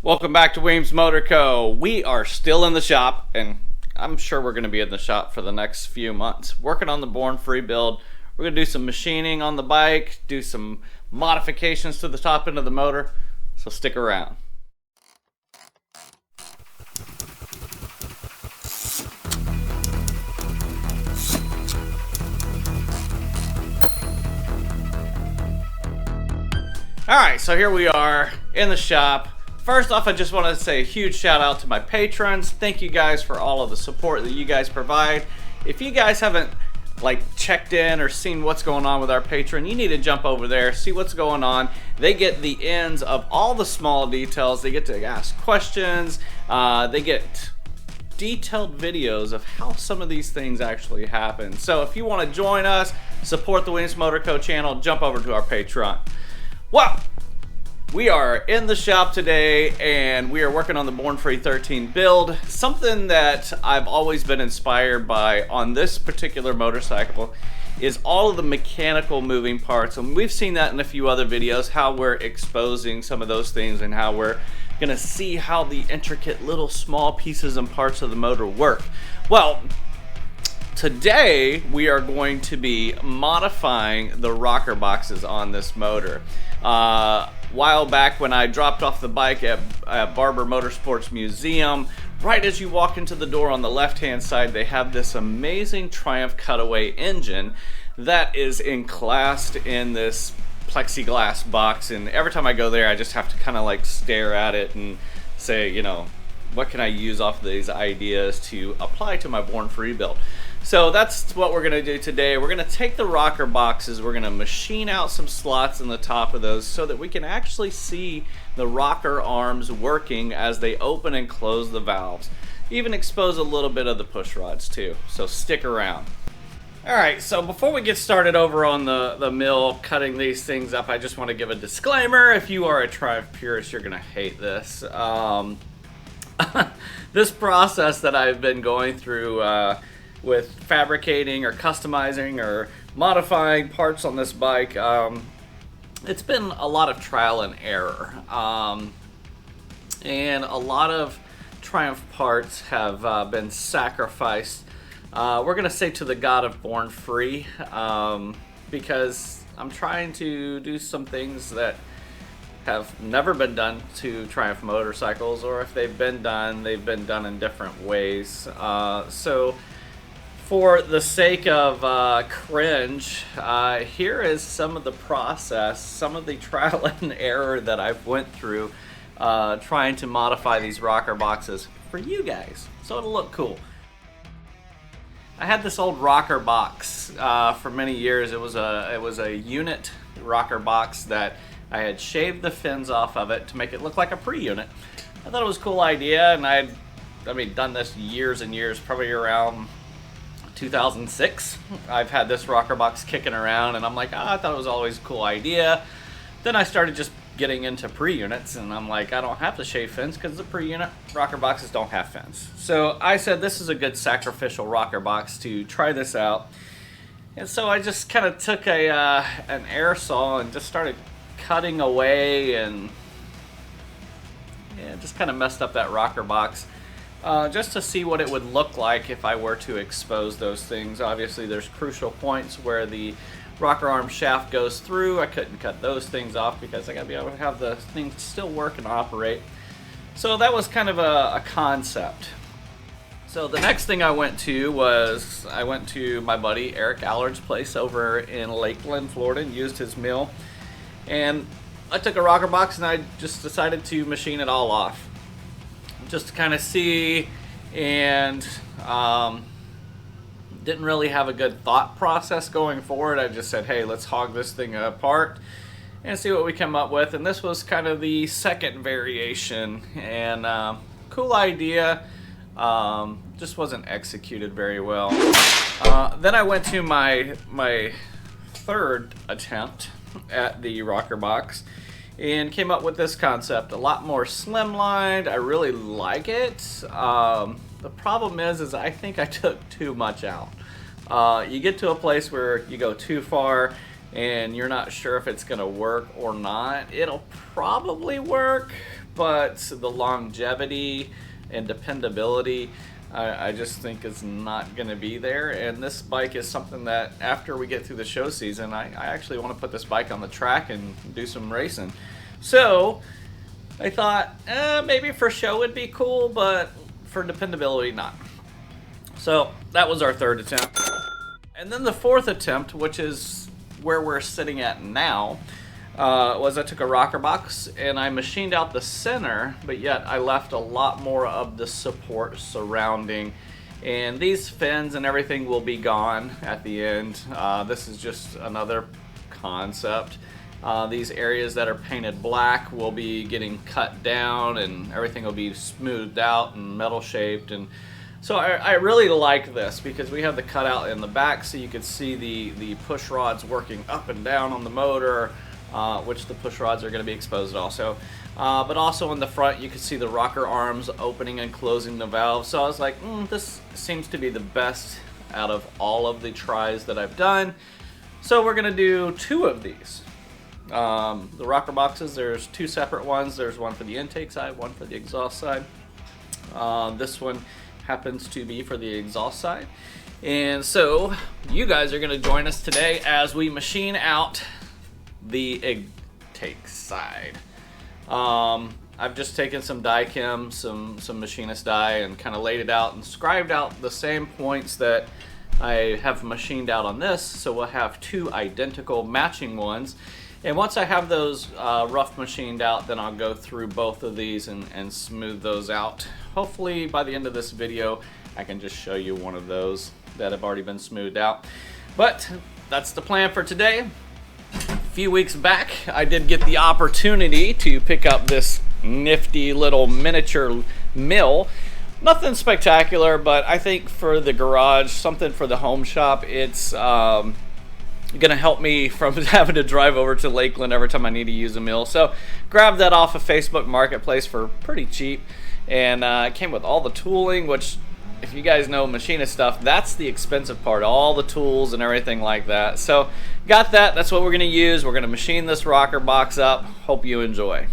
Welcome back to Weems Motor Co. We are still in the shop, and I'm sure we're going to be in the shop for the next few months, working on the Born Free build. We're going to do some machining on the bike, do some modifications to the top end of the motor, so stick around. Alright, so here we are in the shop. First off, I just want to say a huge shout out to my patrons. Thank you guys for all of the support that you guys provide. If you guys haven't checked in or seen what's going on with our patron, you need to jump over there, see what's going on. They get the ends of all the small details. They get to ask questions. They get detailed videos of how some of these things actually happen. So if you want to join us, support the Weems Motor Co channel, jump over to our Patreon. Well, we are in the shop today and we are working on the Born Free 13 build. Something that I've always been inspired by on this particular motorcycle is all of the mechanical moving parts. And we've seen that in a few other videos, how we're exposing some of those things and how we're gonna see how the intricate little small pieces and parts of the motor work. Well, today we are going to be modifying the rocker boxes on this motor. While back when I dropped off the bike at Barber Motorsports Museum, right as you walk into the door on the left hand side, they have this amazing Triumph cutaway engine that is enclassed in this plexiglass box, and every time I go there I just have to kind of stare at it and say, you know, what can I use off of these ideas to apply to my Born Free build. So that's what we're going to do today. We're going to take the rocker boxes, we're going to machine out some slots in the top of those so that we can actually see the rocker arms working as they open and close the valves. Even expose a little bit of the push rods too, so stick around. Alright, so before we get started over on the mill cutting these things up, I just want to give a disclaimer. If you are a Triumph purist, you're going to hate this. This process that I've been going through with fabricating or customizing or modifying parts on this bike, it's been a lot of trial and error, and a lot of Triumph parts have been sacrificed, we're gonna say, to the God of Born Free, because I'm trying to do some things that have never been done to Triumph motorcycles, or if they've been done in different ways. So for the sake of cringe, here is some of the process, some of the trial and error that I've went through trying to modify these rocker boxes for you guys, so it'll look cool. I had this old rocker box for many years. It was a unit rocker box that I had shaved the fins off of it to make it look like a pre-unit. I thought it was a cool idea, and I mean, done this years and years, probably around 2006. I've had this rocker box kicking around, and I'm like, I thought it was always a cool idea. Then I started just getting into pre-units, and I'm like, I don't have to shave fins because the pre-unit rocker boxes don't have fins. So I said this is a good sacrificial rocker box to try this out. And so I just kind of took an air saw and just started cutting away, and yeah, just kind of messed up that rocker box. Just to see what it would look like if I were to expose those things. Obviously there's crucial points where the rocker arm shaft goes through. I couldn't cut those things off because I gotta be able to have the thing still work and operate. So that was kind of a concept. So the next thing I went to was, I went to my buddy Eric Allard's place over in Lakeland, Florida, and used his mill. And I took a rocker box and I just decided to machine it all off, just to kind of see, and didn't really have a good thought process going forward. I just said, hey, let's hog this thing apart and see what we come up with. And this was kind of the second variation, and cool idea, just wasn't executed very well. Then I went to my third attempt at the rocker box and came up with this concept. A lot more slimlined. I really like it. The problem is I think I took too much out. You get to a place where you go too far and you're not sure if it's gonna work or not. It'll probably work, but the longevity and dependability I just think is not going to be there. And this bike is something that after we get through the show season, I actually want to put this bike on the track and do some racing. So I thought maybe for show it'd be cool, but for dependability not. So that was our third attempt. And then the fourth attempt, which is where we're sitting at now, was I took a rocker box and I machined out the center, but yet I left a lot more of the support surrounding. And these fins and everything will be gone at the end. This is just another concept. These areas that are painted black will be getting cut down and everything will be smoothed out and metal shaped. And so I really like this because we have the cutout in the back so you can see the push rods working up and down on the motor, which the push rods are going to be exposed also. But also in the front you can see the rocker arms opening and closing the valve. So I was like, this seems to be the best out of all of the tries that I've done. So we're going to do 2 of these. The rocker boxes, there's 2 separate ones. There's one for the intake side, one for the exhaust side. This one happens to be for the exhaust side. And so you guys are going to join us today as we machine out the intake side. I've just taken some die chem, some machinist die, and kind of laid it out and scribed out the same points that I have machined out on this. So we'll have 2 identical matching ones. And once I have those rough machined out, then I'll go through both of these and smooth those out. Hopefully by the end of this video, I can just show you one of those that have already been smoothed out. But that's the plan for today. A few weeks back, I did get the opportunity to pick up this nifty little miniature mill. Nothing spectacular, but I think for the garage, something for the home shop, it's gonna help me from having to drive over to Lakeland every time I need to use a mill. So grabbed that off of Facebook Marketplace for pretty cheap, and it came with all the tooling, which if you guys know machinist stuff, that's the expensive part, all the tools and everything like that. So got that, that's what we're gonna use. We're gonna machine this rocker box up. Hope you enjoy.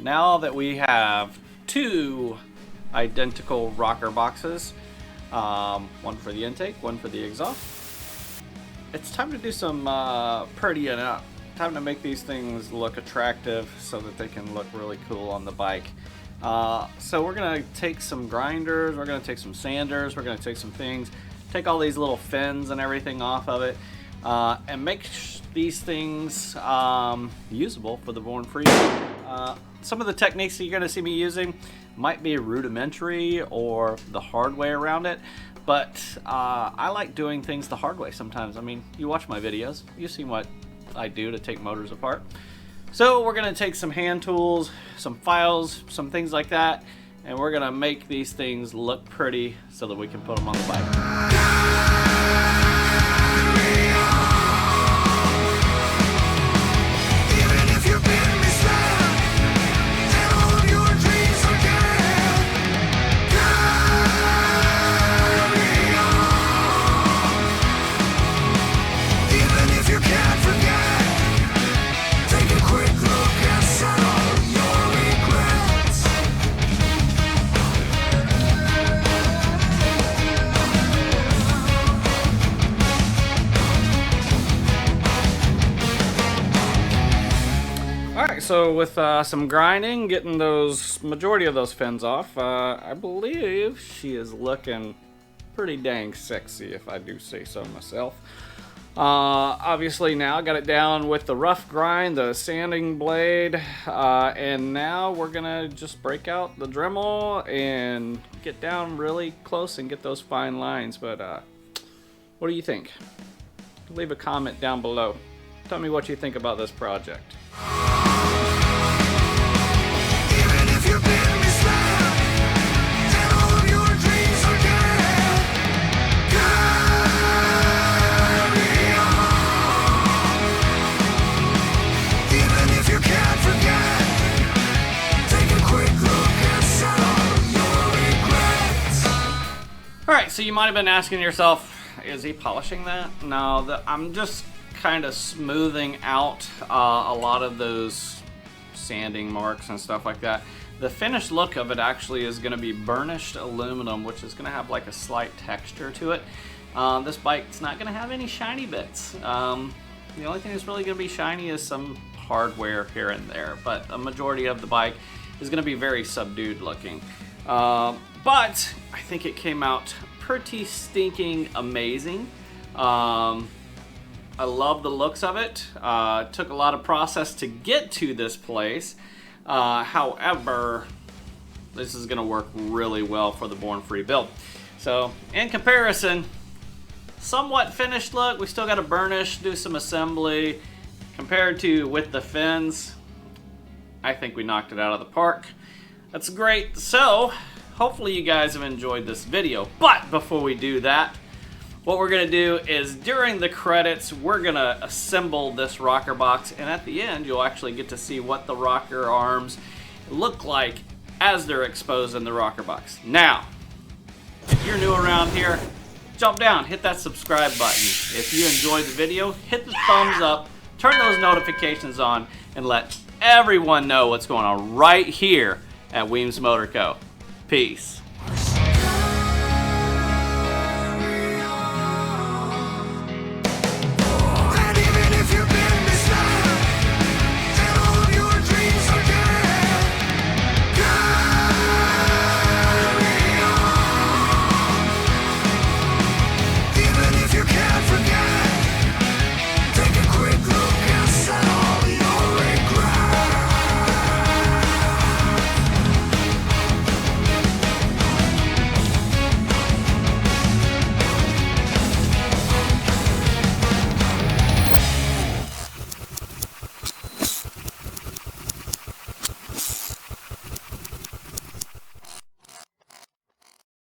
Now that we have 2 identical rocker boxes, one for the intake, one for the exhaust, it's time to do some prettying up. Time to make these things look attractive so that they can look really cool on the bike. So we're going to take some grinders, we're going to take some sanders, we're going to take some things, take all these little fins and everything off of it, and make these things usable for the Born Free. Some of the techniques that you're going to see me using might be rudimentary or the hard way around it, but I like doing things the hard way sometimes. I mean, you watch my videos, you've seen what I do to take motors apart. So we're going to take some hand tools, some files, some things like that, and we're going to make these things look pretty so that we can put them on the bike. So with some grinding, getting those majority of those fins off, I believe she is looking pretty dang sexy, if I do say so myself. Obviously now got it down with the rough grind, the sanding blade, and now we're gonna just break out the Dremel and get down really close and get those fine lines. But what do you think? Leave a comment down below. Tell me what you think about this project. Alright, so you might have been asking yourself, is he polishing that? No, I'm just kind of smoothing out a lot of those sanding marks and stuff like that. The finished look of it actually is going to be burnished aluminum, which is going to have like a slight texture to it. This bike's not going to have any shiny bits. The only thing that's really going to be shiny is some hardware here and there, but a majority of the bike is going to be very subdued looking. But I think it came out pretty stinking amazing. I love the looks of it. It took a lot of process to get to this place. However, this is going to work really well for the Born Free build. So, in comparison, somewhat finished look. We still got to burnish, do some assembly. Compared to with the fins, I think we knocked it out of the park. That's great. So, hopefully you guys have enjoyed this video. But before we do that, what we're going to do is during the credits, we're going to assemble this rocker box. And at the end, you'll actually get to see what the rocker arms look like as they're exposed in the rocker box. Now, if you're new around here, jump down, hit that subscribe button. If you enjoyed the video, hit the thumbs up, turn those notifications on, and let everyone know what's going on right here at Weems Motor Co. Peace.